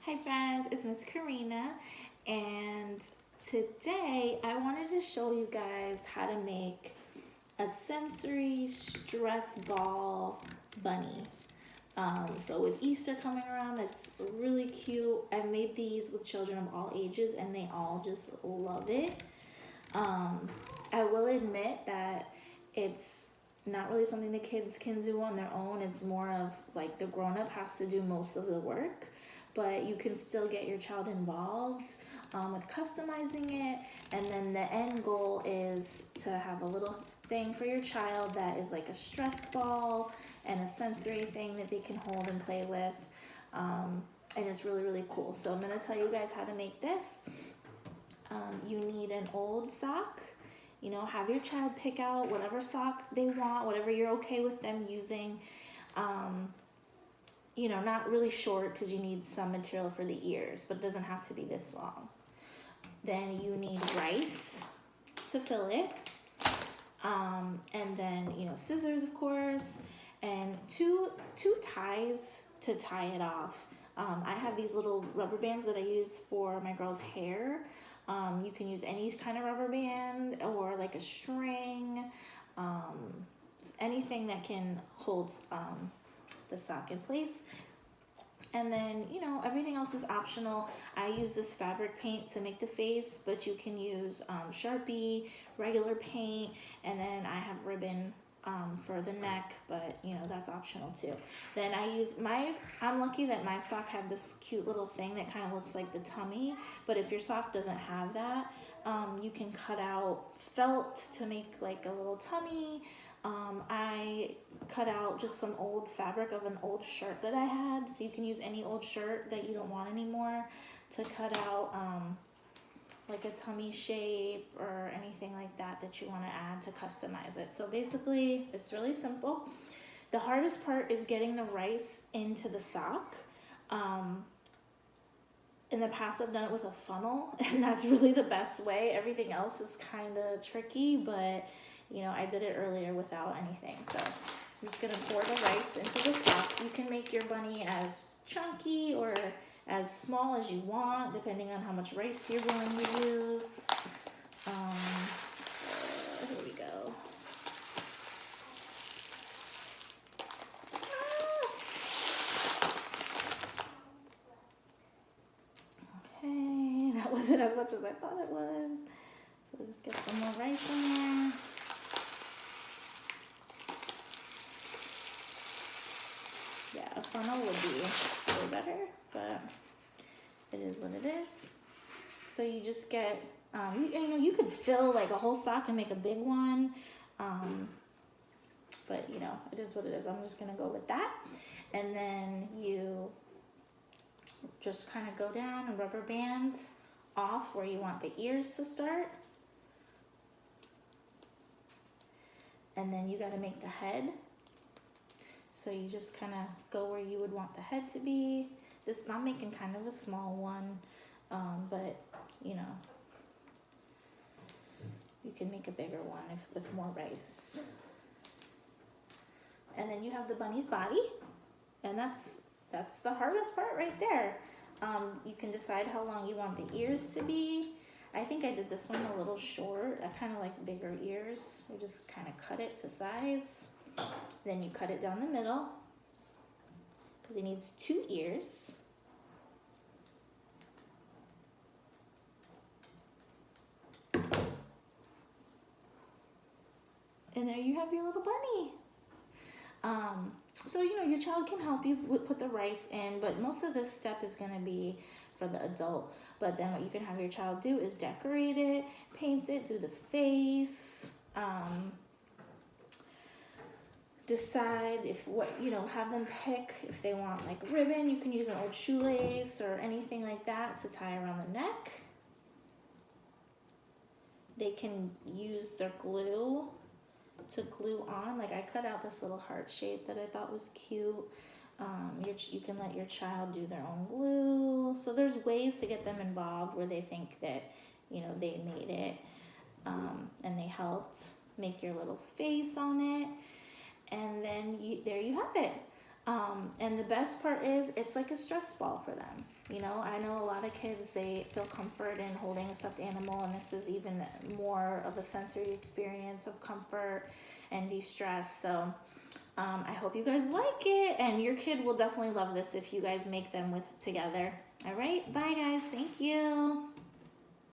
Hi friends, it's Ms. Karina, and today I wanted to show you guys how to make a sensory stress ball bunny. So with Easter coming around, it's really cute. I've made these with children of all ages and they all just love it. I will admit that it's not really something the kids can do on their own. It's more of like the grown-up has to do most of the work, but you can still get your child involved with customizing it. And then the end goal is to have a little thing for your child that is like a stress ball and a sensory thing that they can hold and play with. And it's really, really cool. So I'm gonna tell you guys how to make this. You need an old sock. You know, have your child pick out whatever sock they want, whatever you're okay with them using. You know, not really short because you need some material for the ears, but it doesn't have to be this long. Then you need rice to fill it. And then, you know, scissors, of course, and two ties to tie it off. I have these little rubber bands that I use for my girl's hair. You can use any kind of rubber band or like a string, anything that can hold the sock in place. And then, you know, everything else is optional. I use this fabric paint to make the face, but you can use Sharpie, regular paint, and then I have ribbon for the neck, but you know, that's optional too. Then I use I'm lucky that my sock had this cute little thing that kind of looks like the tummy, but if your sock doesn't have that, you can cut out felt to make like a little tummy. I cut out just some old fabric of an old shirt that I had, so you can use any old shirt that you don't want anymore to cut out like a tummy shape or anything like that that you want to add to customize it. So basically it's really simple. The hardest part is getting the rice into the sock. In the past I've done it with a funnel and that's really the best way. Everything else is kind of tricky, but you know, I did it earlier without anything. So I'm just gonna pour the rice into the sock. You can make your bunny as chunky or as small as you want, depending on how much rice you're willing to use. Here we go. Okay, that wasn't as much as I thought it was. So just get some more rice in there. Yeah, a funnel would be way better, but it is what it is. So you just get, you know, you could fill like a whole sock and make a big one, but you know, it is what it is. I'm just gonna go with that. And then you just kind of go down and rubber band off where you want the ears to start. And then you gotta make the head. So you just kind of go where you would want the head to be. I'm making kind of a small one, but you know, you can make a bigger one with more rice. And then you have the bunny's body, and that's the hardest part right there. You can decide how long you want the ears to be. I think I did this one a little short. I kind of like bigger ears. We just kind of cut it to size. Then you cut it down the middle because it needs 2 ears. And there you have your little bunny. So, you know, your child can help you put the rice in, but most of this step is going to be for the adult. But then what you can have your child do is decorate it, paint it, do the face, decide have them pick if they want like ribbon. You can use an old shoelace or anything like that to tie around the neck. They can use their glue to glue on. Like I cut out this little heart shape that I thought was cute. You can let your child do their own glue. So there's ways to get them involved where they think that, you know, they made it and they helped make your little face on it. And then there you have it. And the best part is it's like a stress ball for them. You know, I know a lot of kids, they feel comfort in holding a stuffed animal, and this is even more of a sensory experience of comfort and de-stress. So I hope you guys like it, and your kid will definitely love this if you guys make them with together. All right, bye guys. Thank you.